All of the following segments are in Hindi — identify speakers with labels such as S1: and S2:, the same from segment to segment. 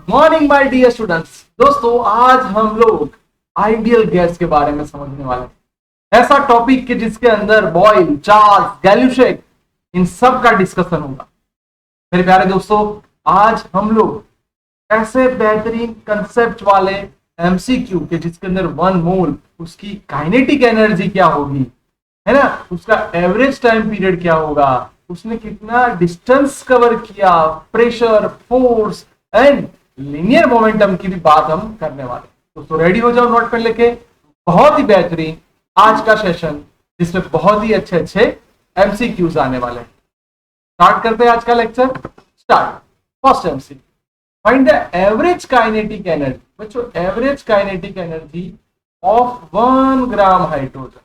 S1: Morning my dear students. दोस्तों आज हम लोग आइडियल गैस के बारे में समझने वाले हैं। ऐसा टॉपिक के जिसके अंदर बॉयल, चार्ल्स, गैल्यूशेक इन सब का डिस्कशन होगा। मेरे प्यारे दोस्तों, आज हम लोग ऐसे बेहतरीन कंसेप्ट वाले एमसीक्यू के जिसके अंदर 1 मोल उसकी काइनेटिक एनर्जी क्या होगी, है ना, उसका एवरेज टाइम पीरियड क्या होगा, उसने कितना डिस्टेंस कवर किया, pressure, force and linear momentum की भी बात हम करने वाले। दोस्तों रेडी हो जाओ नोट पेन लेके। बहुत ही बेहतरीन आज का सेशन जिसमें बहुत ही अच्छे अच्छे एमसीक्यूज आने वाले हैं। स्टार्ट करते हैं आज का lecture. Start. First MCQ, find the average kinetic energy. बच्चों average kinetic energy of 1 gram hydrogen.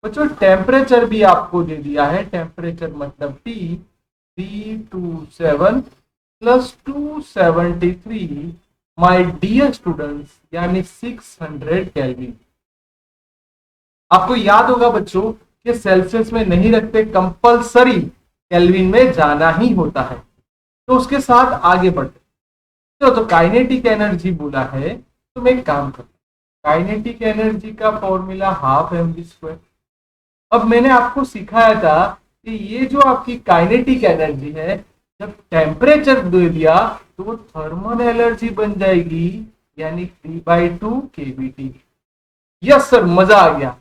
S1: बच्चों टेम्परेचर भी आपको दे दिया है, टेम्परेचर मतलब T 327 plus 273 my dear students, यानी 600 केल्विन। आपको याद होगा बच्चों कि सेल्सियस में नहीं रखते, कंपलसरी केल्विन में जाना ही होता है। तो उसके साथ आगे बढ़ते तो काइनेटिक एनर्जी बोला है, तो मैं एक काम करता हूं। काइनेटिक एनर्जी का फॉर्मूला हाफ mv²। अब मैंने आपको सिखाया था कि ये जो आपकी काइनेटिक एनर्जी है, जब टेम्परेचर दे दिया तो वो थर्मल एनर्जी बन जाएगी, यानी 3/2 kBT। यस सर, मजा आ गया।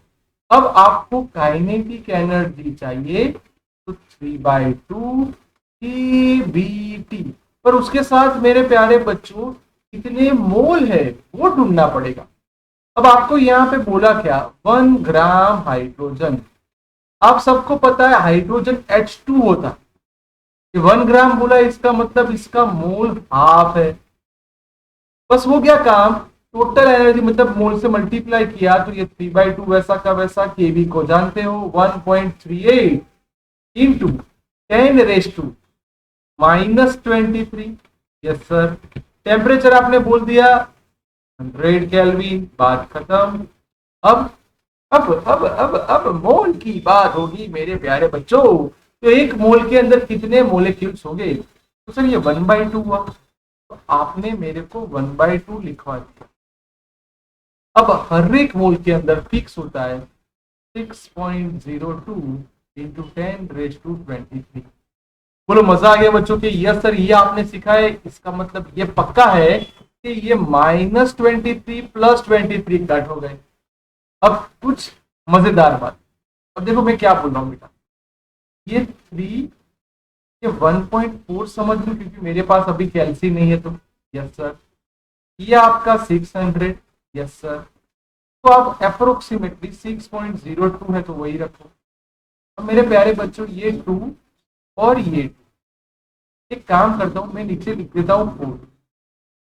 S1: अब आपको काइनेटिक एनर्जी चाहिए तो 3/2 kBT, पर उसके साथ मेरे प्यारे बच्चों कितने मोल है वो ढूंढना पड़ेगा। अब आपको यहाँ पे बोला क्या, 1 ग्राम हाइड्रोजन। आप सबको पता है हाइड्रोजन H2 होता है। 1 ग्राम बोला, इसका मतलब इसका मोल हाफ है। बस हो गया काम। टोटल एनर्जी मतलब मोल से मल्टीप्लाई किया तो ये 3/2 वैसा का वैसा, केवी को जानते हो 1.38 इंटू 10⁻⁻23। Yes sir. टेम्परेचर आपने बोल दिया 100 केल्विन, बात खत्म। अब अब मोल की बात होगी मेरे प्यारे बच्चों। तो एक मोल के अंदर कितने मोलेक्यूल्स होंगे? तो सर ये 1/2 हुआ, तो आपने मेरे को 1/2 लिखवा दिया। अब हर एक मोल के अंदर फिक्स होता है 6.02 इंटू 10⁻23। बोलो मजा आ गया बच्चों के? यस सर, ये आपने सीखा है। इसका मतलब ये पक्का है कि ये -23 प्लस 23 कट हो गए। अब कुछ मजेदार बात, अब देखो मैं क्या बोल रहा हूं बेटा। ये 3, ये 1.4 समझ लो क्योंकि मेरे पास अभी कैल्सी नहीं है। तो यस सर, ये आपका 600। यस सर, तो आप अप्रोक्सीमेटली 6.02 है तो वही रखो। अब मेरे प्यारे बच्चों ये 2 और ये 2, एक काम करता हूं मैं नीचे लिख देता हूं 4।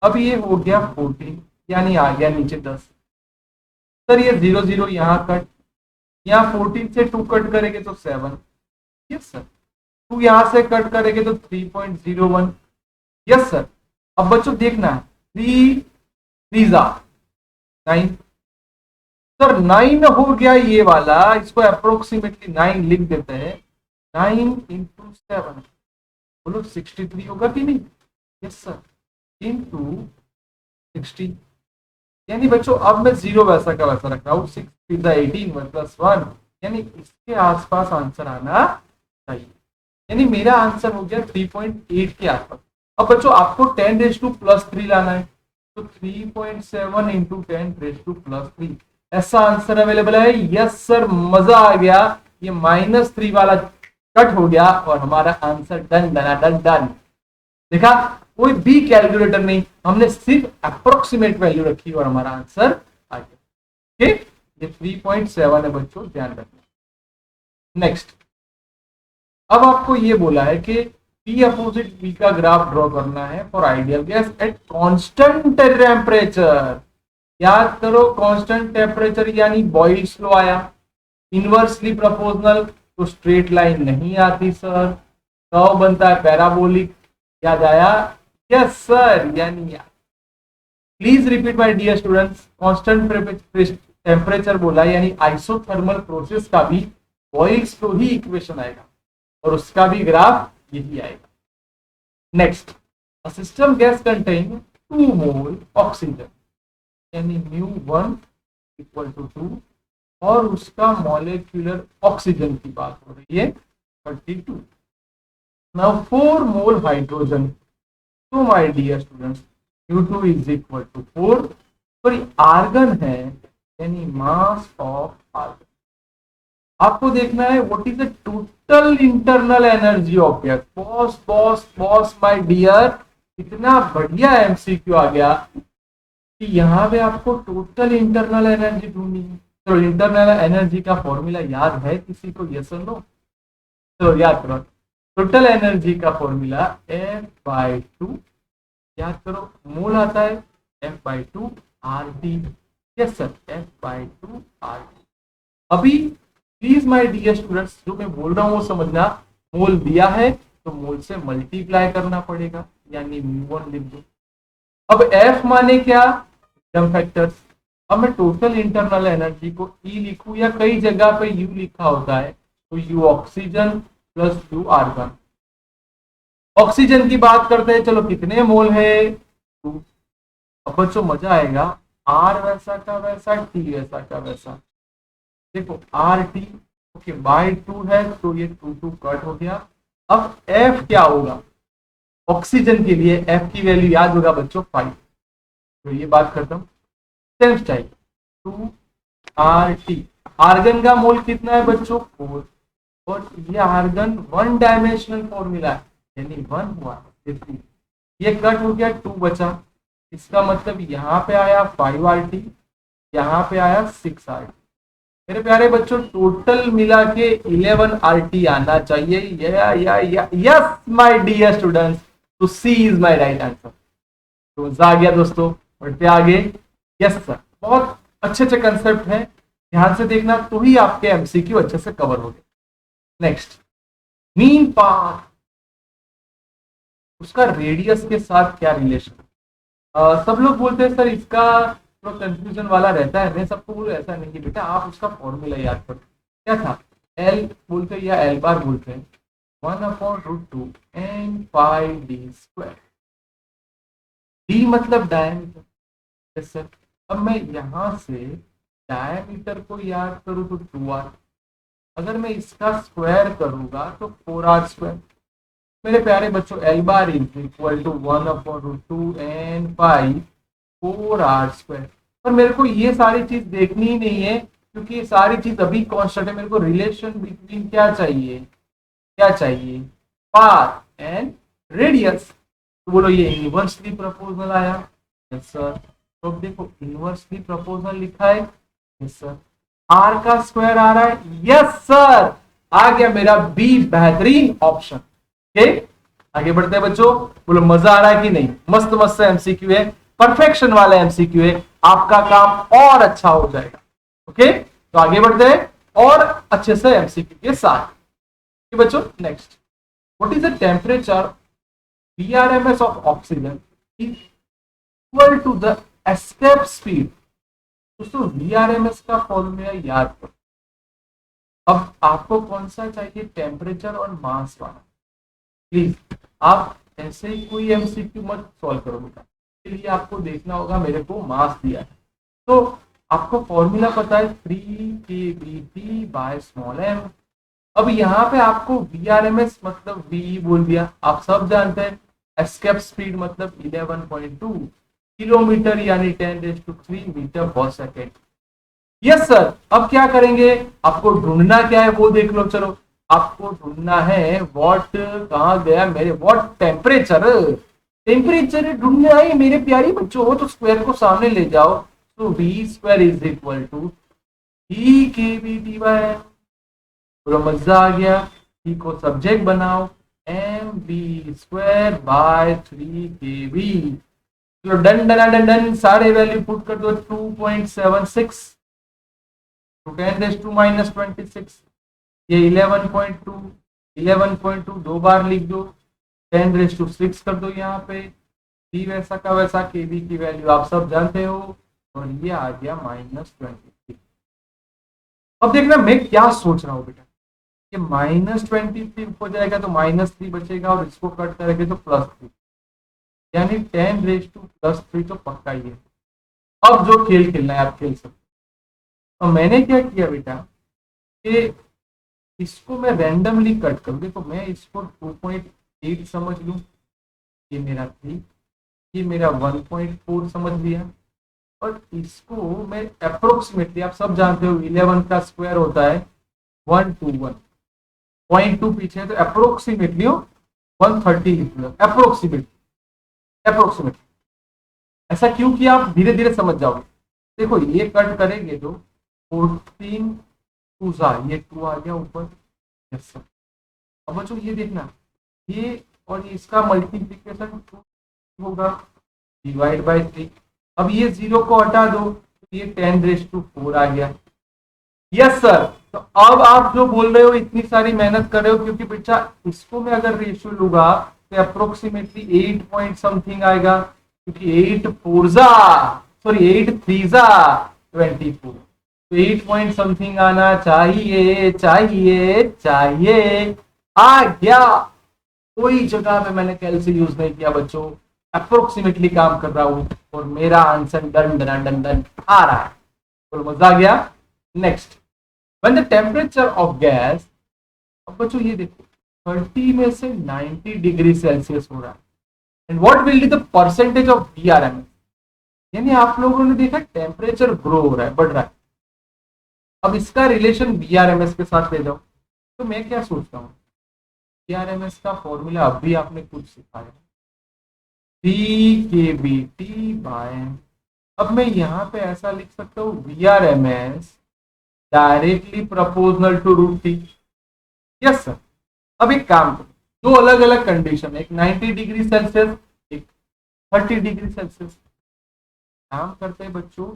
S1: अब ये हो गया 14, यानी आ गया नीचे 10। सर ये 0 0 यहाँ कट, यहाँ 14 से 2 कट करेंगे तो 7। यस सर, 2 यहां से कट करेंगे तो 3.01। Yes sir. अब बच्चों देखना है 3 3 9। सर 9 हो गया ये वाला, इसको अप्रोक्सीमेटली 9 लिख देते हैं। 9 इंटू 7 बोलो 63 होगा कि नहीं? यस सर, इंटू 60, यानी बच्चों अब मैं 0 वैसा का वैसा रख रहा हूँ। 6 × 18 1 + 1, यानी इसके आसपास आंसर आना चाहिए। यानी मेरा आंसर हो गया 3.8 के आसपास। अब बच्चों आपको 10⁻+3 लाना है, तो 3.7 इंटू 10⁻+3 ऐसा आंसर अवेलेबल है। यस सर, मजा आ गया। ये -3 वाला कट हो गया और हमारा आंसर डन डना डन डन। देखा, कोई भी कैलकुलेटर नहीं, हमने सिर्फ अप्रोक्सीमेट वैल्यू रखी और हमारा आंसर आ गया। ठीक, ये 3.7 है बच्चों, ध्यान रखना। नेक्स्ट, अब आपको ये बोला है कि P अपोजिट V का ग्राफ ड्रॉ करना है for ideal gas at constant temperature. याद करो, कांस्टेंट टेम्परेचर यानी बॉयल्स लॉ आया। इनवर्सली प्रोपोर्शनल तो स्ट्रेट लाइन नहीं आती सर, कर्व बनता है पैराबोलिक। याद आया? यस सर, यानी please repeat my dear students. Constant temperature बोला यानी आइसोथर्मल प्रोसेस का भी बॉयल्स लॉ ही इक्वेशन आएगा और उसका भी ग्राफ यही आएगा। Next, a system gas contain 2 mole oxygen, यानी μ1 इक्वल टू 2, और उसका मॉलिक्यूलर ऑक्सीजन की बात हो रही है 32। नाउ 4 मोल हाइड्रोजन, तो my dear students μ2 is equal to 4, तो ये आर्गन है, यानी मास ऑफ आर्गन। आपको देखना है what is the total internal energy of gas. Boss boss boss my dear, इतना बढ़िया एमसीक्यू आ गया कि यहाँ पे आपको टोटल इंटरनल एनर्जी ढूंढनी है। तो इंटरनल एनर्जी का फॉर्मूला याद है किसी को? यस और नो? तो याद करो, टोटल एनर्जी का फॉर्मूला F/2, याद करो, मोल आता है F/2 RT। Yes sir, F/2 RT। अभी प्लीज माय डियर स्टूडेंट्स, जो मैं बोल रहा हूं वो समझना। मोल दिया है तो मोल से मल्टीप्लाई करना पड़ेगा, यानी μ1 लिख दो। अब F माने क्या? Freedom factors. अब मैं टोटल इंटरनल एनर्जी को E लिखूं, या कई जगह पे U लिखा होता है, तो U oxygen plus U argon. Oxygen की बात करते हैं, चलो कितने मोल है? 2। अब बच्चों मजा आएगा, R वैसा का वैसा, T वैसा का वैसा। देखो आर टी, ओके, बाय 2 है तो ये 2 कट हो गया। अब एफ क्या होगा? ऑक्सीजन के लिए एफ की वैल्यू याद होगा बच्चों 5। तो ये बात खत्म। Same style 2 R T. Argon का मोल कितना है बच्चों? 4, और ये आर्गन 1 डायमेंशनल फॉर्मूला है, यानी 1 हुआ। ये कट हो गया, 2 बचा। इसका मतलब यहाँ पे आया 5 आर टी, यहाँ पे आया 6 आर टी। मेरे प्यारे बच्चों टोटल मिला के 11 आरटी आना चाहिए। यस माय डियर स्टूडेंट्स, तो C is my right answer. तो मजा आ गया दोस्तों, बढ़ते आगे। यस सर, बहुत अच्छे अच्छे कंसेप्ट हैं, ध्यान से देखना तो ही आपके एमसीक्यू अच्छे से कवर हो गए। नेक्स्ट, मीन पाथ, उसका रेडियस के साथ क्या रिलेशन? सब लोग बोलते हैं सर इसका थोड़ा कंफ्यूजन वाला रहता है। मैं सबको बोलूं ऐसा नहीं है बेटा, आप उसका फॉर्मूला याद करो। क्या था? एल बोलते हैं या एल बार बोलते हैं, 1/√2 n पाई डी स्क्वायर। डी मतलब डायमीटर। Yes sir. अब मैं यहां से डायमीटर को याद करूं तो 2r, अगर मैं इसका स्क्वायर करूंगा तो 4r स्क्वायर। मेरे प्यारे बच्चों L bar is equal to 1/√2 n pi 4r square. पर मेरे को ये सारी चीज देखनी ही नहीं है, क्योंकि ये सारी चीज अभी कांस्टेंट है। मेरे को रिलेशन बिटवीन क्या चाहिए? क्या चाहिए? Path and radius. तो बोलो ये इनवर्सली प्रोपोर्शनल आया। Yes sir. तो अब देखो इनवर्सली प्रोपोर्शनल लिखा है। Yes sir. आर का स्क्वायर आ रहा है। यस सर, आ गया मेरा बी बेहतरीन ऑप्शन। ओके, आगे बढ़ते हैं बच्चों। बोलो मजा आ रहा है कि नहीं? मस्त मस्त एमसीक्यू है, परफेक्शन वाला एमसीक्यू है, आपका काम और अच्छा हो जाएगा। ओके, तो आगे बढ़ते हैं और अच्छे से एमसीक्यू के साथ। बच्चों next, what is the temperature VRMS of oxygen equal to the escape speed? दोस्तों VRMS का फॉर्मूला याद करो। अब आपको कौन सा चाहिए? टेम्परेचर और मास वाला। प्लीज आप ऐसे ही कोई एमसीक्यू मत सॉल्व करो बेटा, के लिए आपको देखना होगा मेरे को मास दिया है तो आपको फॉर्मूला पता है 3kBT/m। अब यहाँ पे आपको VRMS मतलब V बोल दिया, आप सब जानते हैं। एस्केप स्पीड मतलब 11.2 किलोमीटर, यानी 10⁻³ मीटर पर सेकेंड। Yes sir. अब क्या करेंगे? आपको ढूंढना क्या है वो देख लो। चलो, आपको ढूंढना है वॉट, कहाँ गया मेरे वॉट? टेम्परेचर। टेम्परेचर ढूंढना है मेरे प्यारी बच्चों हो, तो स्क्वायर को सामने ले जाओ। तो V² is equal to 3kBT/m। पूरा मजा आ गया। T को सब्जेक्ट बनाओ, mv²/3kb। चलो डन डन डन डन, सारे वैल्यू पुट कर दो। 2.76 to 10⁻⁻26, ये 11.2 दो बार लिख दो, 10⁻6 कर दो यहाँ पे। टी वैसा का वैसा, केबी की वैल्यू आप सब जानते हो, और ये आ गया -23। अब देखना मैं क्या सोच रहा हूँ बेटा, ये -23 हो जाएगा तो -3 बचेगा, और इसको कट करेंगे तो +3। यानी 10⁻³ तो पक्का ही है। अब जो खेल खेलना है आप खेल सकते हो। तो मैंने क्या किया बेटा कि इसको मैं रैंडमली कट करूँ। देखो मैं इसको 2.8 समझ लूँ, ये मेरा 3, ये मेरा 1.4 समझ लिया, और इसको मैं अप्रोक्सीमेटली, आप सब जानते हो 11 का स्क्वायर होता है 121, 0.2 पीछे है तो अप्रोक्सीमेटली 130 लिख लो, अप्रोक्सीमेटली। अप्रोक्सीमेटली ऐसा क्यों किया आप धीरे धीरे समझ जाओगे। देखो ये कट करेंगे तो 14 टू सा, ये 2 आ गया ऊपर। Yes sir. अब बच्चों ये देखना, ये और इसका मल्टीप्लीकेशन 2 होगा डिवाइड बाय 3। अब ये 0 को हटा दो तो ये 10⁻⁴ आ गया। Yes sir. तो अब आप जो बोल रहे हो इतनी सारी मेहनत कर रहे हो, क्योंकि बेटा इसको मैं अगर रेशियो लूंगा तो अप्रोक्सीमेटली 8 पॉइंट समथिंग आएगा, क्योंकि 8 3 जा 24, तो 8 पॉइंट समथिंग आना चाहिए चाहिए चाहिए। आ गया। कोई जगह पे मैंने कैल से यूज नहीं किया बच्चों, अप्रोक्सीमेटली काम कर रहा हूं और मेरा answer done done done done आ रहा है। तो मजा आ गया। Next, when the temperature of gas, अब बच्चों ये देखो 30 में से 90 डिग्री सेल्सियस हो रहा है, and what will be the percentage of VRMS। यानी आप लोगों ने देखा टेम्परेचर ग्रो हो रहा है, बढ़ रहा है। अब इसका रिलेशन VRMS के साथ ले जाओ, तो मैं क्या सोचता हूँ, VRMS का फॉर्मूला अभी आपने कुछ सिखाया, T/kBT/, अब मैं यहाँ पे ऐसा लिख सकता हूँ VRMS directly proportional to √T। Yes sir. अब एक काम करो, दो अलग अलग कंडीशन, एक 90 डिग्री सेल्सियस, एक 30 डिग्री सेल्सियस। काम करते हैं बच्चों,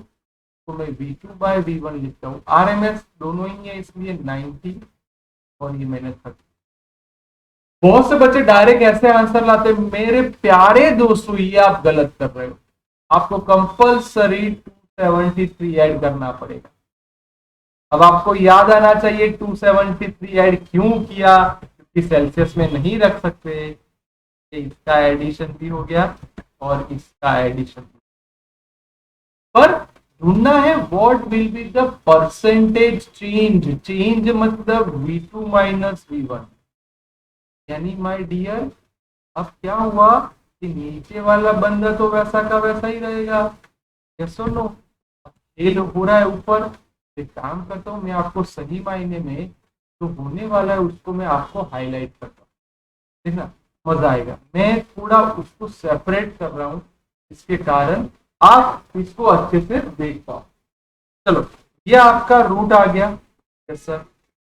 S1: तो मैं V2/V1 लिखता हूँ, RMS दोनों ही है इसलिए 90 और ये मैंने 30। बहुत से बच्चे डायरेक्ट ऐसे आंसर लाते हैं, मेरे प्यारे दोस्तों ये आप गलत कर रहे हो। आपको कंपल्सरी 273 ऐड करना पड़ेगा। अब आपको याद आना चाहिए 273 ऐड क्यों किया, क्योंकि सेल्सियस में नहीं रख सकते। इसका एडिशन भी हो गया और इसका एडिशन, पर ढूंढना है what will be the percentage change. Change मतलब V2 - V1। यानी माय डियर, अब क्या हुआ कि नीचे वाला बंदा तो वैसा का वैसा ही रहेगा। यस और नो। खेल हो रहा है ऊपर। एक काम करता हूँ, मैं आपको सही मायने में जो होने वाला है उसको मैं आपको हाईलाइट करता हूँ, देखना मजा आएगा। मैं थोड़ा उसको सेपरेट कर रहा हूँ, इसके कारण आप इसको अच्छे से देख पाओ। चलो, ये आपका रूट आ गया। Yes sir.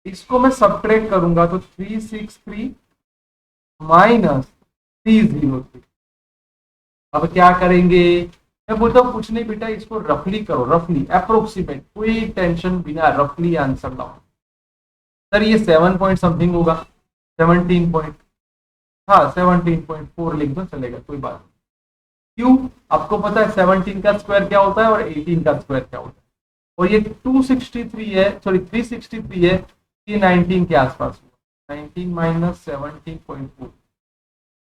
S1: इसको मैं सब्ट्रैक्ट करूंगा तो 363 - 303। अब क्या करेंगे, मैं बोलता हूँ कुछ नहीं बेटा, इसको रफली करो, रफली अप्रोक्सीमेट, कोई टेंशन बिना रफली आंसर लाओ। सर ये 7 पॉइंट समथिंग होगा, 17 पॉइंट, हाँ 17.4 लिख दो चलेगा, कोई बात नहीं। क्यों, आपको पता है 17 का स्क्वायर क्या होता है और 18 का स्क्वायर क्या होता है, और ये 263 है, सॉरी 363 है, ये 19 के आसपास हुआ। 19 - 17.4,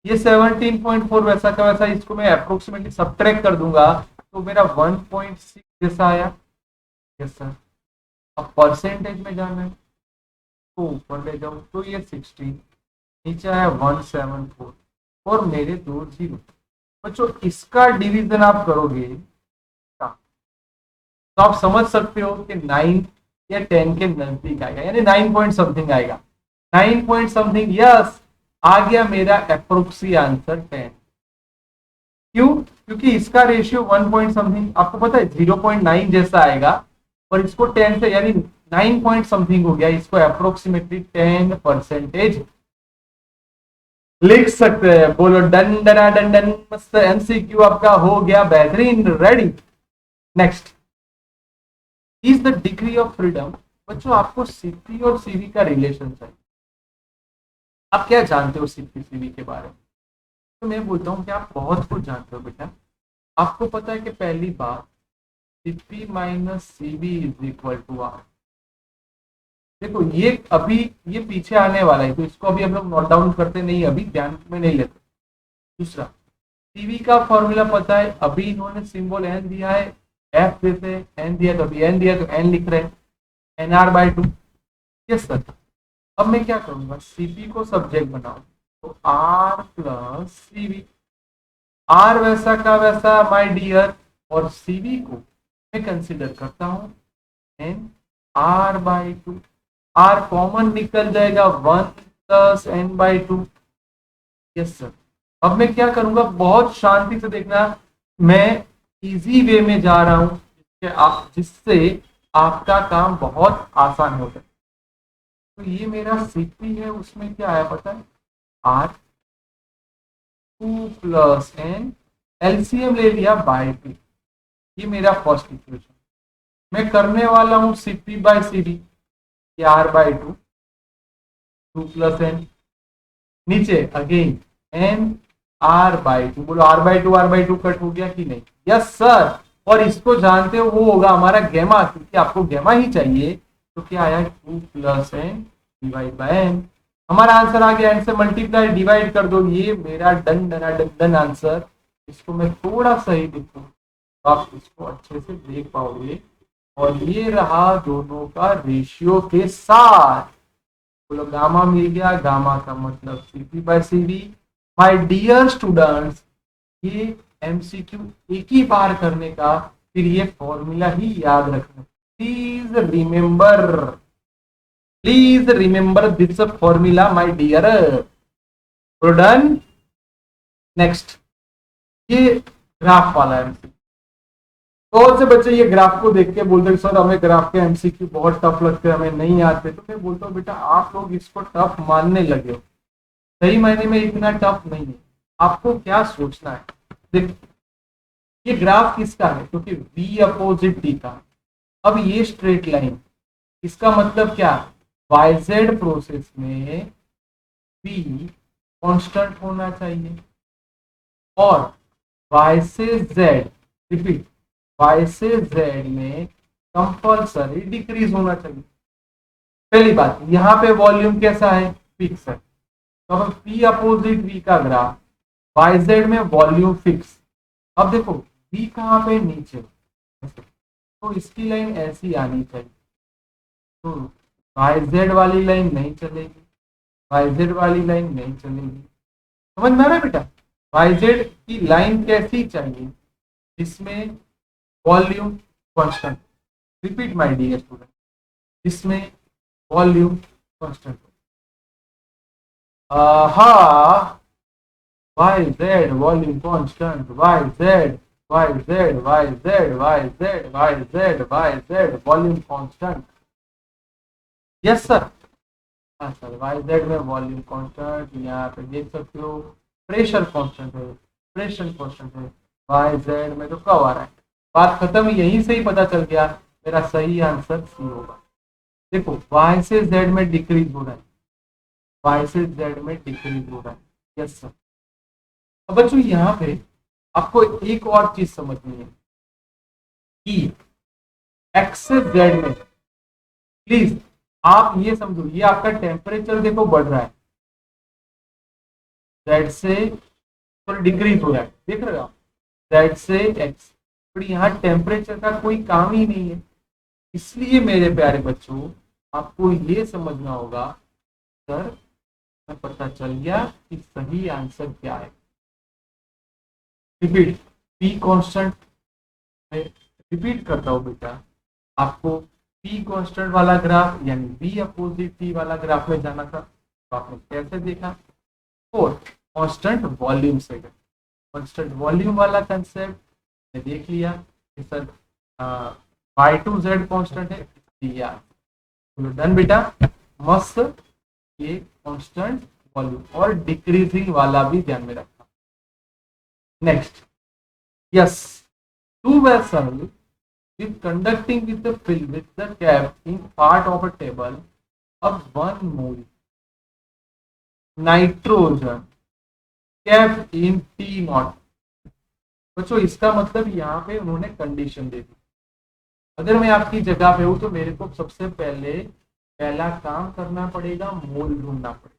S1: ये 17.4 वैसा का वैसा, इसको मैं अप्रोक्सीमेटली सब्ट्रैक्ट कर दूंगा तो मेरा 1.6 जैसा आया। Yes sir. अब परसेंटेज में जाना है तो ऊपर ले जाऊं तो ये 16, नीचे आया 174 और मेरे 2 0। बच्चों इसका डिवीजन आप करोगे तो आप समझ सकते हो कि 9 या 10 के नजदीक आएगा, यानी 9 पॉइंट समथिंग आएगा। 9 पॉइंट समथिंग, यस आ गया मेरा अप्रोक्सी आंसर 10। क्यों, क्योंकि इसका रेशियो 1 पॉइंट समथिंग, आपको पता है 0.9 जैसा आएगा, और इसको 10 से यानी 9 पॉइंट समथिंग हो गया, इसको अप्रोक्सीमेटली 10% लिख सकते हैं। बोलो डन डना डन डन, मस्त MCQ आपका हो गया बेहतरीन, ready. Next, is the degree of freedom. बच्चों आपको CP और CV का रिलेशन चाहिए। आप क्या जानते हो CP CV के बारे में, तो मैं बोलता हूँ कि आप बहुत कुछ जानते हो बेटा। आपको पता है कि पहली बात CP - CV = R। देखो ये अभी ये पीछे आने वाला है, तो इसको अभी हम लोग नोट डाउन करते नहीं, अभी ध्यान में नहीं लेते। दूसरा, सीवी का फॉर्मूला पता है, अभी इन्होंने सिंबल एन दिया है, एफ देते हैं, एन दिया तो अभी एन दिया तो एन लिख रहे हैं, N R by two. Yes sir. अब मैं क्या करूंगा, सीपी को सब्जेक्ट बनाऊं तो आर प्लस सीवी, आर वैसा का वैसा माय डियर, और सीवी को मैं कंसिडर करता हूं N R by two. R common निकल जाएगा, one plus N by two. Yes sir. अब मैं क्या करूंगा, बहुत शांति से देखना, मैं इजी वे में जा रहा हूं जिससे आपका काम बहुत आसान हो जाए। तो ये मेरा सीपी है, उसमें क्या है पता है, R two plus N, LCM ले लिया बाय टू। ये मेरा फर्स्ट इक्वेशन। मैं करने वाला हूं CP by CD, R by two, two plus N, नीचे again N R by two. बोलो आर बाई टू कट हो गया कि नहीं? Yes sir. और इसको जानते हो वो होगा हमारा गेमा, क्योंकि आपको गेमा ही चाहिए। तो क्या आया, two plus N divide by N. हमारा आंसर आ गया, एन से मल्टीप्लाई डिवाइड कर दो, ये मेरा डन डना डन डन आंसर। इसको मैं थोड़ा सा ही लिखूं तो आप इसको अच्छे से देख पाओगे। और ये रहा दोनों का रेशियो के साथ। बोलो गामा मिल गया, गामा का मतलब CP by CD. My dear students, ये एमसीक्यू एक ही बार करने का, फिर ये फॉर्मूला ही याद रखना। Please remember this formula my dear. Done. Next, ये ग्राफ वाला एमसीक्यू। बहुत से बच्चे ये ग्राफ को देख के बोलते हैं सर हमें ग्राफ के एमसीक्यू बहुत टफ लगते हैं, हमें नहीं आते। तो मैं बोलता हूँ बेटा आप लोग इसको टफ मानने लगे हो, सही मायने में इतना टफ नहीं है। आपको क्या सोचना है, देख ये ग्राफ किसका है, क्योंकि v अपोजिट t का। अब ये स्ट्रेट लाइन, इसका मतलब क्या, yz प्रोसेस में v कांस्टेंट होना चाहिए और y से z, रिपीट, y से z में कंपल्सरी डिक्रीज होना चाहिए। पहली बात, यहां पे वॉल्यूम कैसा है, फिक्स है। तो अब p अपोजिट v का ग्राफ, yz में वॉल्यूम फिक्स। अब देखो v कहां पे, नीचे, तो इसकी लाइन ऐसी आनी चाहिए। तो yz वाली लाइन नहीं चलेगी, yz वाली लाइन नहीं चलेगी। समझ में आ रहा है बेटा, yz की लाइन कैसी चाहिए, इसमें volume constant. Repeat my dear student, इसमें वॉल्यूम कांस्टेंट। हाँ, yz volume constant, yz volume constant. Yes sir. हाँ सर, yz में वॉल्यूम कांस्टेंट, यहाँ पे देख सकते हो प्रेशर कांस्टेंट है, प्रेशर कांस्टेंट है। yz में तो कब आ रहा है, बात खत्म। यहीं से ही पता चल गया मेरा सही आंसर सी होगा। देखो y से z में डिक्रीज हो रहा है, y से z में डिक्रीज हो रहा है। Yes sir. अब बच्चों यहाँ पे आपको एक और चीज समझनी है कि x से z में, प्लीज आप ये समझो, ये आपका टेम्परेचर देखो बढ़ रहा है, z से थोड़ा डिक्रीज हो रहा है, देख रहे हो आप, z से x। पर यहाँ टेम्परेचर का कोई काम ही नहीं है। इसलिए मेरे प्यारे बच्चों आपको ये समझना होगा, सर मैं पता चल गया कि सही आंसर क्या है। रिपीट, p कांस्टेंट, मैं रिपीट करता हूं बेटा, आपको p कांस्टेंट वाला ग्राफ यानी v अपोजिट t वाला ग्राफ में जाना था। तो आपने कैसे देखा, और कांस्टेंट वॉल्यूम से गए। कांस्टेंट वॉल्यूम वाला कंसेप्ट देख लिया कि सर y2z कांस्टेंट है, दिया। तो डन बेटा, मस्त। ये कांस्टेंट वॉल्यूम और डिक्रीजिंग वाला भी ध्यान में रखना। Next, yes, two vessel with conducting with the fill with the cap in part of a table of 1 mole nitrogen kept in T naught। बच्चों इसका मतलब यहाँ पे उन्होंने कंडीशन दे दी। अगर मैं आपकी जगह पे हूं तो मेरे को सबसे पहला काम करना पड़ेगा, मोल ढूंढना पड़ेगा।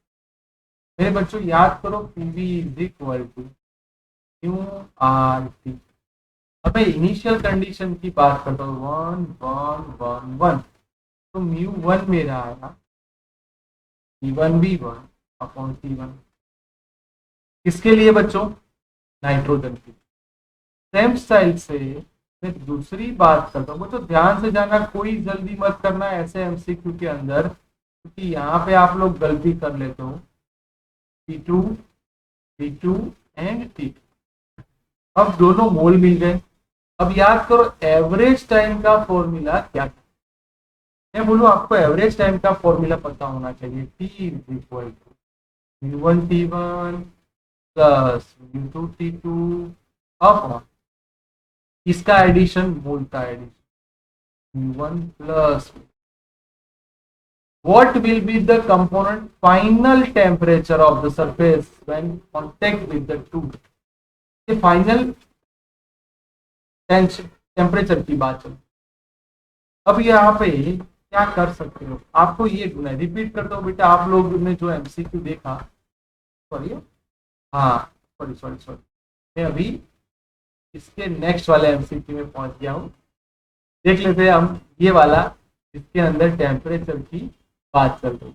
S1: मेरे बच्चों याद करो, PV is equal to mu R T. अब मैं इनिशियल कंडीशन की बात करता हूँ, 1 1 1 1, तो म्यू 1 मेरा आया T1 V1 अपॉन T1, किसके लिए बच्चों? नाइट्रोजन के। सेम स्टाइल से मैं दूसरी बात करता हूँ बच्चों, ध्यान से जाना, कोई जल्दी मत करना ऐसे एमसीक्यू के अंदर, क्योंकि यहाँ पे आप लोग गलती कर लेते हो। T2 T2 एंड T2, अब दोनों मोल मिल गए। अब याद करो एवरेज टाइम का फॉर्मूला क्या था। मैं बोलूँ आपको एवरेज टाइम का फॉर्मूला पता होना चाहिए। T is equal to U1T1 plus U2T2 upon इसका एडिशन, मोल का addition, U1 plus what will be the component final temperature of the surface when contact with the two। ये फाइनल टेम्परेचर की बात चल। अब यहाँ पे क्या कर सकते हो, आपको ये रिपीट करता हूँ बेटा, आप लोग ने जो एमसीक्यू देखा, सॉरी, हाँ सॉरी सॉरी सॉरी, मैं अभी इसके नेक्स्ट वाले एमसीक्यू में पहुंच गया हूँ। देख लेते हैं हम ये वाला, इसके अंदर टेम्परेचर की बात चल रही।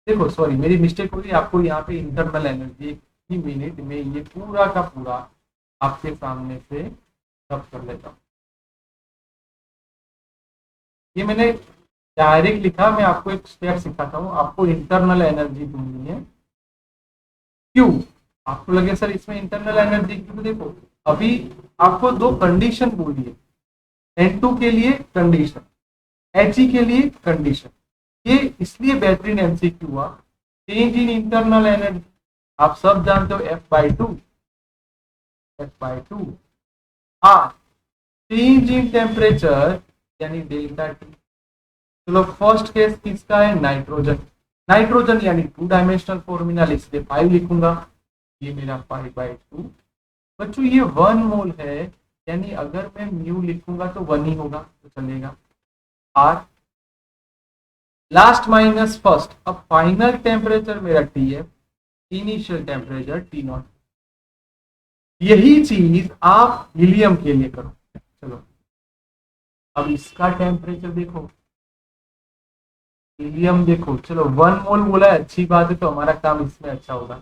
S1: देखो सॉरी मेरी मिस्टेक हो गई, आपको यहाँ पे इंटरनल एनर्जी की मिनट में ये पूरा का पूरा आपके सामने से रब कर लेता हूँ। ये मैंने डायरेक्ट लिखा, मैं आपको एक स्टेप सिखाता हूँ। आपको इंटरनल एनर्जी ढूंढनी है। क्यों आपको लगे सर इसमें इंटरनल एनर्जी क्यों? देखो अभी आपको दो कंडीशन बोली है, N2 के लिए कंडीशन, He के लिए कंडीशन। ये इसलिए बेहतरीन एमसीक्यू हुआ। चेंज इन इंटरनल एनर्जी आप सब जानते हो, F/2 R. Change in temperature यानी डेल्टा टी। चलो फर्स्ट केस किसका है? नाइट्रोजन। नाइट्रोजन यानी 2 डायमेंशनल फॉर्मूला, इसलिए 5 लिखूंगा, ये मेरा 5/2। बच्चों ये 1 मोल है, यानी अगर मैं म्यू लिखूंगा तो 1 ही होगा तो चलेगा। R last minus first. अब फाइनल टेम्परेचर मेरा टी है, इनिशियल टेम्परेचर T0। यही चीज आप हीलियम के लिए करो। चलो अब इसका टेम्परेचर देखो, हीलियम देखो। चलो 1 मोल बोला है, अच्छी बात है, तो हमारा काम इसमें अच्छा होगा।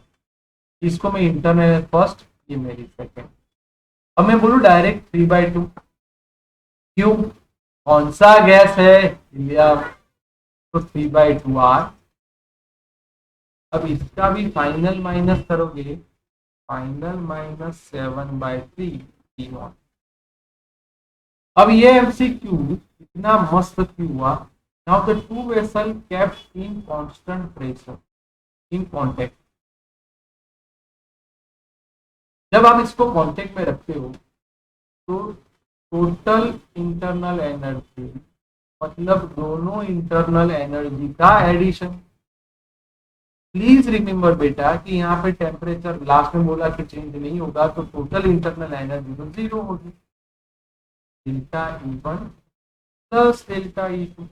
S1: इसको मैं इंटरनल फर्स्ट, ये मेरी सेकेंड। अब मैं बोलूं डायरेक्ट 3/2। क्यों? कौन सा गैस है? हीलियम, तो 3/2 आर। अब इसका भी फाइनल माइनस करोगे, फाइनल माइनस 7/3 T0। अब ये एमसीक्यू इतना मस्त क्यों हुआ? Now the two vessel kept in constant pressure in contact. जब आप इसको कांटेक्ट में रखते हो तो टोटल इंटरनल एनर्जी मतलब दोनों इंटरनल एनर्जी का एडिशन। प्लीज रिमेंबर बेटा कि यहाँ पे टेम्परेचर लास्ट में बोला कि चेंज नहीं होगा, तो टोटल इंटरनल एनर्जी तो 0 होगी। Delta E1 plus delta E2,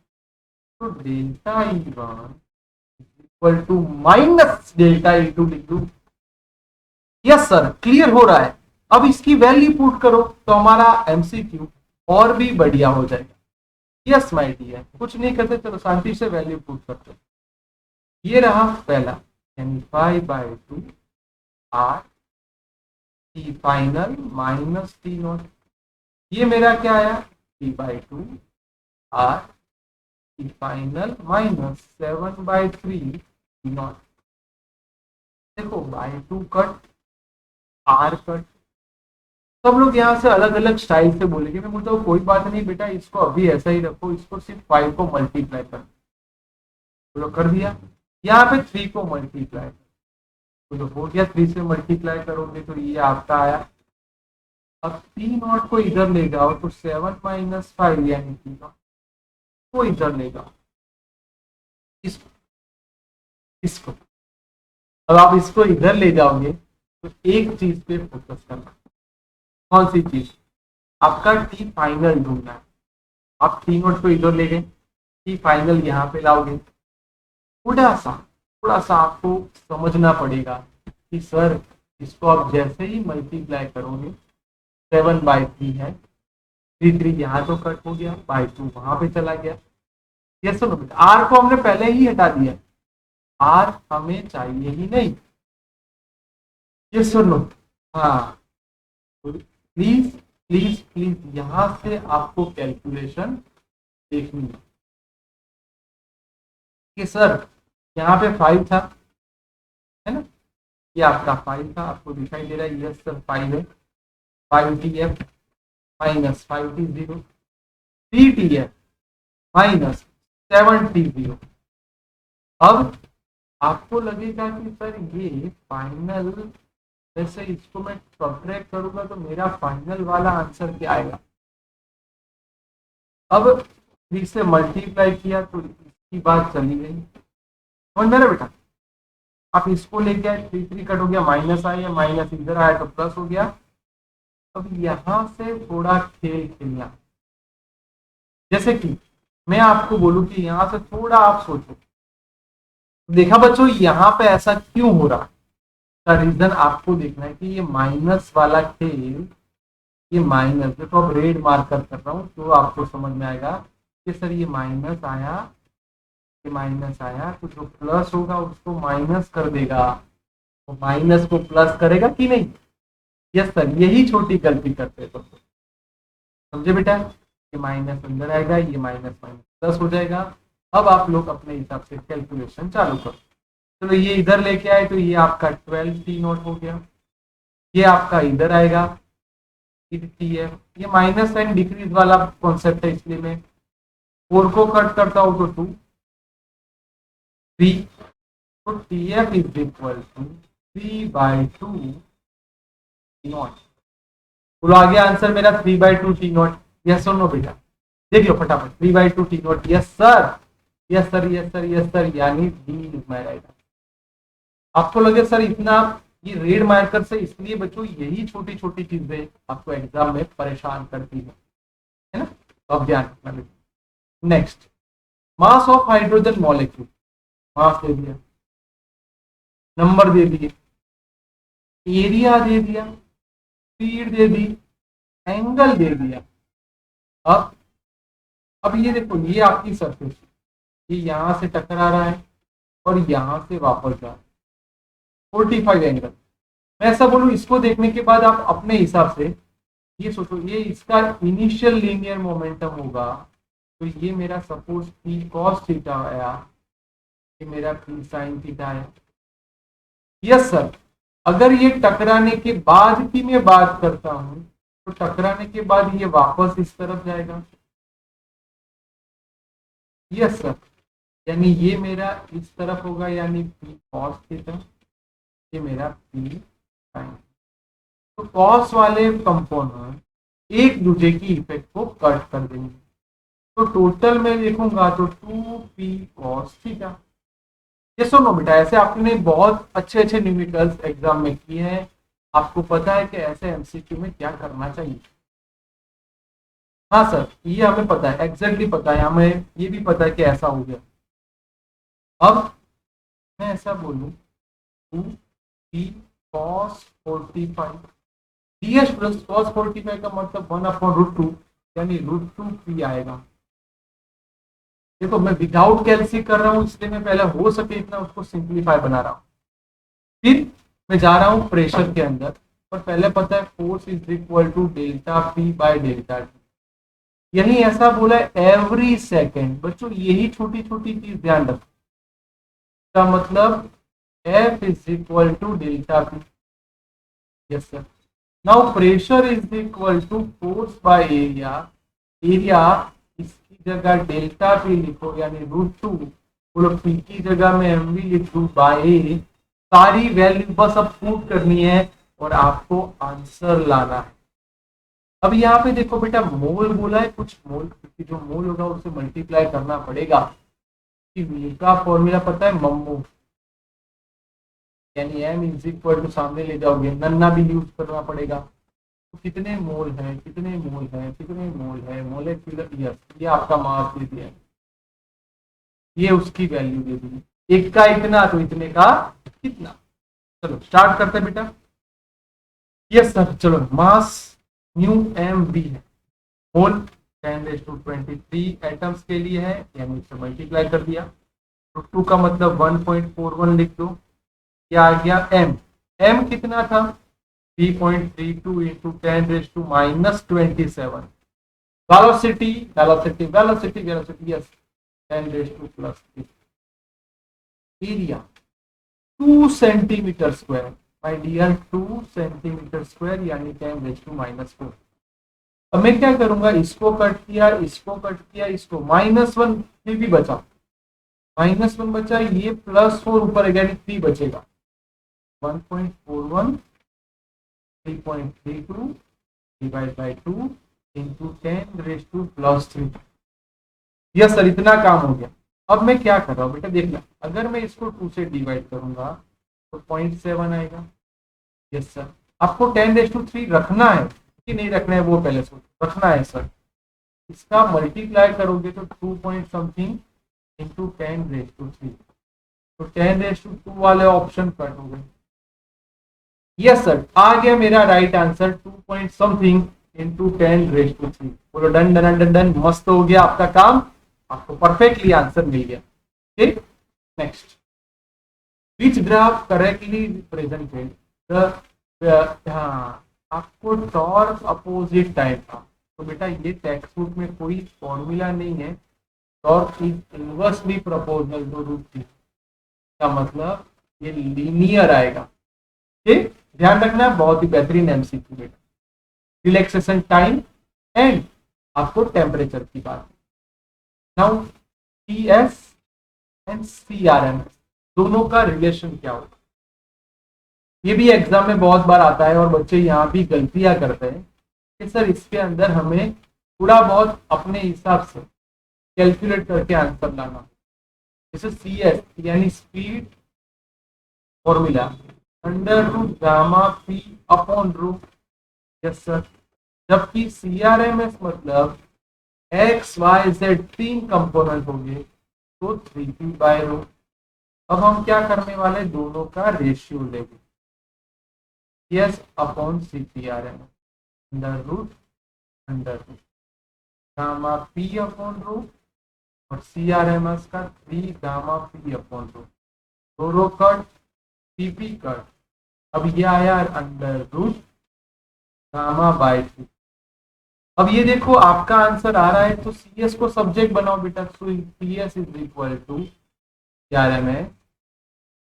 S1: तो delta E1 equal to minus delta E2 लिख दू। यस सर, क्लियर हो रहा है। अब इसकी वैल्यू पुट करो तो हमारा एमसीक्यू और भी बढ़िया हो जाएगा। यस माय डियर, कुछ नहीं करते, चलो शांति से वैल्यू पुट करते। ये रहा पहला, यानी 5/2 R T final minus T0। ये मेरा क्या आया? 3/2 R T final minus 7/3 T0। देखो बाय 2 कट, आर कट। सब लोग यहाँ से अलग अलग स्टाइल से बोलेंगे, मैं बोलता हूँ कोई बात नहीं बेटा, इसको अभी ऐसा ही रखो, इसको सिर्फ 5 को मल्टीप्लाई कर, तो कर दिया। यहाँ पे 3 को मल्टीप्लाई, तो हो गया। 3 से मल्टीप्लाई करोगे तो ये आपका आया। अब T0 को इधर ले जाओ तो 7-5 यानी T0 को इधर ले जाओ, इसको। अब आप इसको इधर ले जाओगे तो एक चीज पे फोकस करना। कौन सी चीज? आपका टी फाइनल ढूंढना है। आप T0 को इधर ले गए, टी फाइनल यहाँ पे लाओगे। थोड़ा सा आपको समझना पड़ेगा कि सर इसको आप जैसे ही मल्टीप्लाई करोगे 7/3 है, 3 यहाँ तो कट हो गया, बाई 2 वहां पे चला गया। ये सुनो बेटा, आर को हमने पहले ही हटा दिया, आर हमें चाहिए ही नहीं। ये सुनो, हाँ प्लीज प्लीज प्लीज यहां से आपको कैलकुलेशन देखनी है कि सर यहाँ पे 5 था, है ना, ये आपका 5 था, आपको दिखाई दे रहा है, यस सर 5 है, 5TF minus 5T0, 3TF minus 7T0। अब आपको लगेगा कि सर ये फाइनल, जैसे इसको मैं सब्ट्रैक्ट करूंगा तो मेरा फाइनल वाला आंसर क्या आएगा। अब 3 से मल्टीप्लाई किया तो इसकी बात चली गई, समझ में ना बेटा। आप इसको लेके आए, 3 कट हो गया, माइनस आया, माइनस इधर आया तो प्लस हो गया। अब यहां से थोड़ा खेल खेलना, जैसे कि मैं आपको बोलूं कि यहां से थोड़ा आप सोचो, देखा बच्चों यहाँ पे ऐसा क्यों हो रहा का रीजन आपको देखना है कि ये माइनस वाला खेल, ये माइनस देखो, अब रेड मार्कर कर रहा हूं तो आपको समझ में आएगा कि सर ये माइनस आया, ये माइनस आया तो जो प्लस होगा उसको माइनस कर देगा, तो माइनस को प्लस करेगा कि नहीं। यस सर, यही छोटी गलती करते तो समझे बेटा, ये माइनस अंदर आएगा, ये माइनस माइनस प्लस हो जाएगा। अब आप लोग अपने हिसाब से कैलकुलेशन चालू करो। चलो ये इधर लेके आए तो ये आपका 12T0 हो गया, ये आपका इधर आएगा TF, ये माइनस साइन डिक्रीज वाला कॉन्सेप्ट है, इसलिए मैं 4 को कट करता हूं तो 2 3, तो TF is equal to 3/2 T0। बोलो आगे आंसर मेरा 3/2 T0, यस और नो बेटा, देख लो फटाफट, 3/2 T0, yes sir, yes sir, yes sir, yes sir, यानी डी इज माय राइट। आपको लगे सर इतना ये रेड मार्कर से, इसलिए बच्चों यही छोटी छोटी चीजें आपको एग्जाम में परेशान करती है ना, तो अब ध्यान रखना। Next, mass of hydrogen molecule, mass दे दिया, नंबर दे दिए, एरिया दे दिया, स्पीड दे दी, एंगल दे दिया। अब ये देखो, ये आपकी सरफेस, ये यहां से टकरा रहा है और यहां से वापस जा रहा है, 45 एंगल। मैं ऐसा बोलूं, इसको देखने के बाद आप अपने हिसाब से ये सोचो, ये इसका इनिशियल लीनियर मोमेंटम होगा, तो ये मेरा सपोज पी कॉस थीटा आया, ये मेरा पी साइन थीटा है। यस सर, अगर ये टकराने के बाद की मैं बात करता हूं तो टकराने के बाद ये वापस इस तरफ जाएगा। यस सर, यानी ये मेरा इस तरफ होगा, यानी पी कॉस थीटा, ये मेरा पी साइन। तो कॉस वाले कंपोनेंट एक दूसरे की इफेक्ट को कट कर देंगे, तो टोटल में देखूंगा तो 2p cos थीटा। ये सुनो बेटा, ऐसे आपने बहुत अच्छे अच्छे न्यूमेरिकल्स एग्जाम में किए हैं, आपको पता है कि ऐसे एमसीक्यू में क्या करना चाहिए। हाँ सर, ये हमें पता है, एग्जैक्टली पता है हमें, ये भी पता है कि ऐसा हो गया। अब मैं ऐसा बोलूं 2p cos 45, ds plus cos 45 का मतलब 1/√2, यानी √2p आएगा। देखो मैं विदाउट कैलसी कर रहा हूं, इसलिए मैं पहले हो सके इतना उसको सिंप्लीफाई बना रहा हूं, फिर मैं जा रहा हूं प्रेशर के अंदर, पर पहले पता है force is equal to delta P by delta T. यही ऐसा बोला है एवरी सेकेंड। बच्चों यही छोटी छोटी चीज ध्यान रखो, का मतलब F is equal to delta P. Yes sir, now pressure is equal to force by area, area इसकी जगह डेल्टा पी लिखो, यानी √2, बोलो पी की जगह में एम वी लिख दू बाय, सारी वैल्यू बस अब पुट करनी है और आपको आंसर लाना है। अब यहाँ पे देखो बेटा, मोल बोला है, कुछ मोल, क्योंकि जो मोल होगा उससे मल्टीप्लाई करना पड़ेगा, कि का फॉर्मूला पता है मम्मू, यानी एम इज इक्वल टू सामने ले जाओगे, नन्ना भी यूज करना पड़ेगा। तो कितने मोल है, कितने मोल है, कितने मोल है, मोलेक्युलर, यस, ये आपका मास दे दिया, ये उसकी वैल्यू दे दी, एक का इतना तो इतने का कितना। चलो स्टार्ट करते हैं बेटा। यस सर, चलो मास न्यू एम वी है, होल 10⁻23 एटम्स के लिए है, यानी इससे मल्टीप्लाई कर दिया। तो 2 का मतलब 1.41 लिख दो। क्या आ गया एम, एम कितना था 3.32 into 10⁻27। Velocity velocity velocity velocity yes 10⁻+3। Area 2 centimetre square, my dear 2 centimetre square, यानी 10⁻⁻4। अब मैं क्या करूंगा, इसको कट किया, इसको कट किया, इसको -1 फिर भी बचा, -1 बचा, ये +4 ऊपर है, यानी 3 बचेगा। 1.41 3.32 divide by 2 into 10⁻+3। Yes sir, इतना काम हो गया। अब मैं क्या कर रहा हूँ बेटा, देखना, अगर मैं इसको 2 से डिवाइड करूंगा तो 0.7 आएगा। यस सर, आपको 10⁻³ रखना है कि नहीं रखना है वो पहले सोच, रखना है सर। इसका मल्टीप्लाई करोगे तो 2 पॉइंट समथिंग इंटू 10⁻3, तो 10⁻2 वाले ऑप्शन कट हो गए। यस सर, आ गया मेरा right answer 2 point something into 10⁻3। बोलो डन डन डन डन, मस्त हो गया आपका काम, आपको परफेक्टली आंसर मिल गया। ठीक, next, which graph correctly represented the, हाँ आपको टॉर्क अपोजिट टाइम था, तो बेटा ये टेक्स्ट बुक में कोई फॉर्मूला नहीं है। Torque is inversely proportional to √3 का मतलब ये लीनियर आएगा। ठीक, ध्यान रखना, बहुत ही बेहतरीन एमसीक्यू बेटा। रिलैक्सेशन टाइम एंड आपको टेम्परेचर की बात। नाउ टीएस एंड सीआरएमएस दोनों का रिलेशन क्या होगा, ये भी एग्जाम में बहुत बार आता है और बच्चे यहाँ भी गलतियां करते हैं कि सर इसके अंदर हमें थोड़ा बहुत अपने हिसाब से कैलकुलेट करके आंसर लाना। जैसे सी एस यानी speed formula √γ p/√, yes sir, जबकि सी आर एम एस मतलब एक्स वाई जेड 3 कंपोनेंट होंगे तो 3p/ρ। अब हम क्या करने वाले, दोनों का रेशियो लेंगे, yes upon CPRM √√, gamma p/ρ और CRMS का 3γ p/ρ, दोनों कट PP कट। अब ये आया √γ/3। अब ये देखो आपका आंसर आ रहा है तो CS को सब्जेक्ट बनाओ बेटा, so CS is equal to CRMS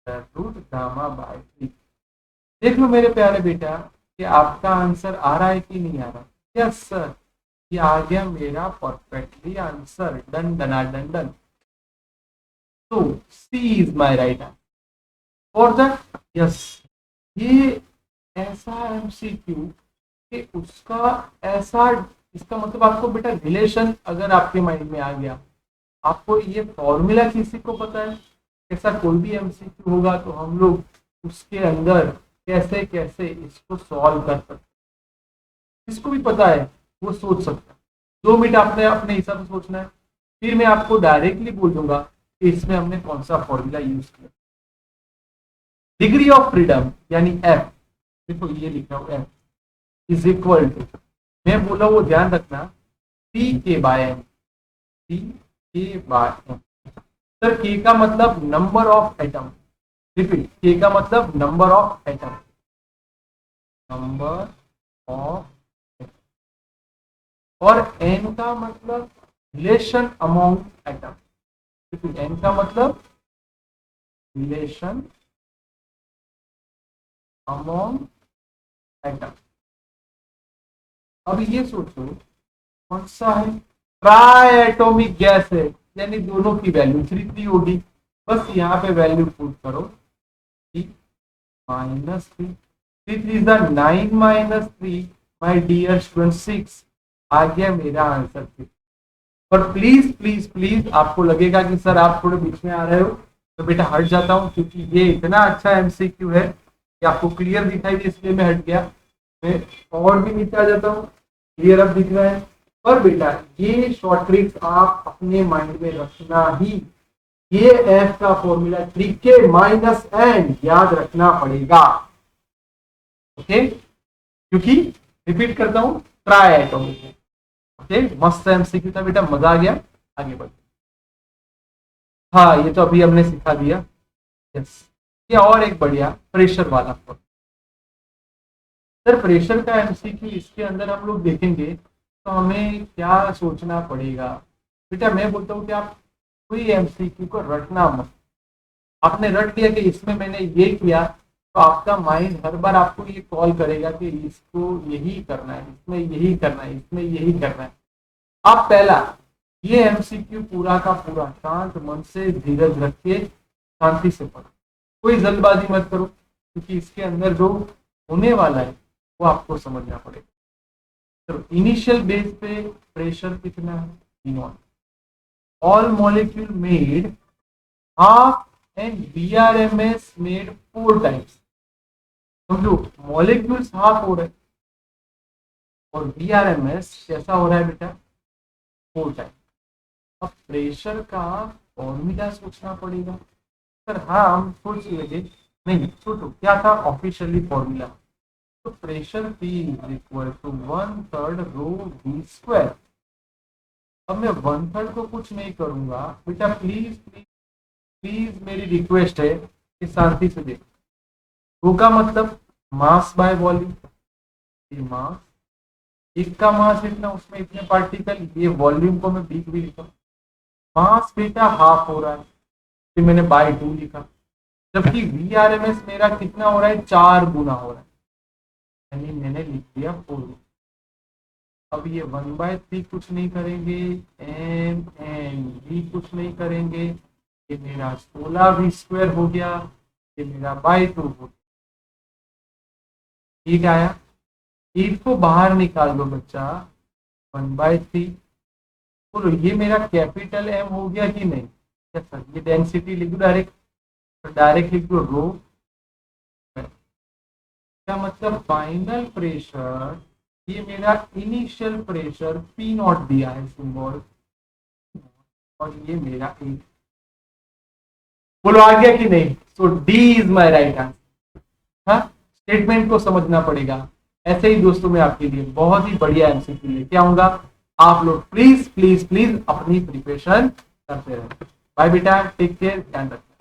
S1: √γ/3। देख लो मेरे प्यारे बेटा कि आपका आंसर आ रहा है कि नहीं आ रहा। यस सर, ये आ गया मेरा perfectly answer, done डना done done. तो C is my right answer for that. Yes, ये ऐसा एमसीक्यू कि उसका ऐसा, इसका मतलब आपको बेटा रिलेशन अगर आपके माइंड में आ गया, आपको ये फॉर्मूला किसी को पता है, ऐसा कोई भी एमसीक्यू होगा तो हम लोग उसके अंदर कैसे कैसे इसको सॉल्व कर सकते, जिसको भी पता है वो सोच सकता है। 2 मिनट आपने अपने हिसाब से सोचना है, फिर मैं आपको डायरेक्टली बोल दूंगा कि इसमें हमने कौन सा फॉर्मूला यूज किया। डिग्री ऑफ फ्रीडम यानी एफ, देखो ये लिख रहा हूं एफ इज इक्वल टू, मैं बोला वो ध्यान रखना, K/m, K/m। सर K का मतलब number of atom, repeat, K का मतलब number of atom, number of, और N का मतलब रिलेशन अमॉन्ग एटम, N का मतलब रिलेशन अमॉन्ग एटम। अब ये सोचो कौन सा है, ट्राई एटॉमिक गैस है, यानी दोनों की वैल्यू 3 होगी। बस यहाँ पे वैल्यू पुट करो, -3, 3 is the 9 - 3, my dear student 6 आ गया मेरा आंसर। पर प्लीज प्लीज प्लीज आपको लगेगा कि सर आप थोड़े बीच में आ रहे हो, तो बेटा हट जाता हूँ, क्योंकि ये इतना अच्छा एमसीक्यू है कि आपको क्लियर दिखाई दे, इसलिए मैं हट गया। मैं और भी नीचे आ जाता हूँ, क्लियर अब दिख रहा है। पर बेटा ये शॉर्ट ट्रिक्स आप अपने माइंड में रखना ही, ये एफ का फॉर्मूला 3K - N याद रखना पड़ेगा। ओके, क्योंकि रिपीट करता हूं, ट्राई एटॉमिक है। ओके, मस्त एमसीक्यू था बेटा, मजा आ गया। आगे बढ़, हाँ ये तो अभी हमने सिखा दिया। यस, ये और एक बढ़िया प्रेशर वाला। सर प्रेशर का एमसीक्यू इसके अंदर हम लोग देखेंगे तो हमें क्या सोचना पड़ेगा। बेटा मैं बोलता हूँ कि आप कोई एमसीक्यू को रटना मत। आपने रट लिया कि इसमें मैंने ये किया, तो आपका माइंड हर बार आपको ये कॉल करेगा कि इसको यही करना है, इसमें यही करना है, इसमें यही करना है। आप पहला ये एमसीक्यू पूरा का पूरा शांत मन से धीरज रख के शांति से पढ़ो, कोई जल्दबाजी मत करो, क्योंकि इसके अंदर जो होने वाला है वो आपको समझना पड़ेगा। तो इनिशियल बेस पे प्रेशर कितना है, E0। All molecule made half and BRMS made 4 times. समझो, मॉलिक्यूल्स हाफ हो रहे हैं और BRMS कैसा हो रहा है बेटा, 4 टाइम्स। अब प्रेशर का फॉर्मूला सोचना पड़ेगा। सर हाँ हम सोच लेंगे, नहीं सोचो क्या था ऑफिशियली फॉर्मूला। तो pressure P is equal to 1/3 rho V square. अब मैं 1/3 को कुछ नहीं करूंगा बेटा, प्लीज प्लीज प्लीज मेरी रिक्वेस्ट है कि शांति से देखो। रो का मतलब मास बाय वॉल्यूम, ये मास, एक का मास इतना, उसमें इतने पार्टिकल, ये वॉल्यूम को मैं B भी लिखा। मास बेटा हाफ हो रहा है, फिर मैंने बाय 2 लिखा, जबकि VRMS मेरा कितना हो रहा है, 4 गुना हो रहा है, यानी मैंने लिख दिया 4। अब ये 1/3 कुछ नहीं करेंगे, M N V कुछ नहीं करेंगे, ये मेरा 16V स्क्वायर हो गया, ये मेरा बाय 2 हो गया। ठीक आया, 8 को बाहर निकाल दो बच्चा, 1/3। बोलो ये मेरा कैपिटल M हो गया कि नहीं। यस सर, ये डेंसिटी लिख दो डायरेक्ट, तो डायरेक्ट लिख दो रो। क्या मतलब फाइनल प्रेशर, ये मेरा इनिशियल प्रेशर P0 दिया है सिंबल, और ये मेरा एक। बोलो आ गया कि नहीं। सो D is my right answer. हाँ, स्टेटमेंट को समझना पड़ेगा। ऐसे ही दोस्तों मैं आपके लिए बहुत ही बढ़िया एमसीक्यू लेके आऊंगा। आप लोग प्लीज प्लीज प्लीज अपनी प्रिपरेशन करते रहें। बाय बेटा, टेक केयर, ध्यान रखिए।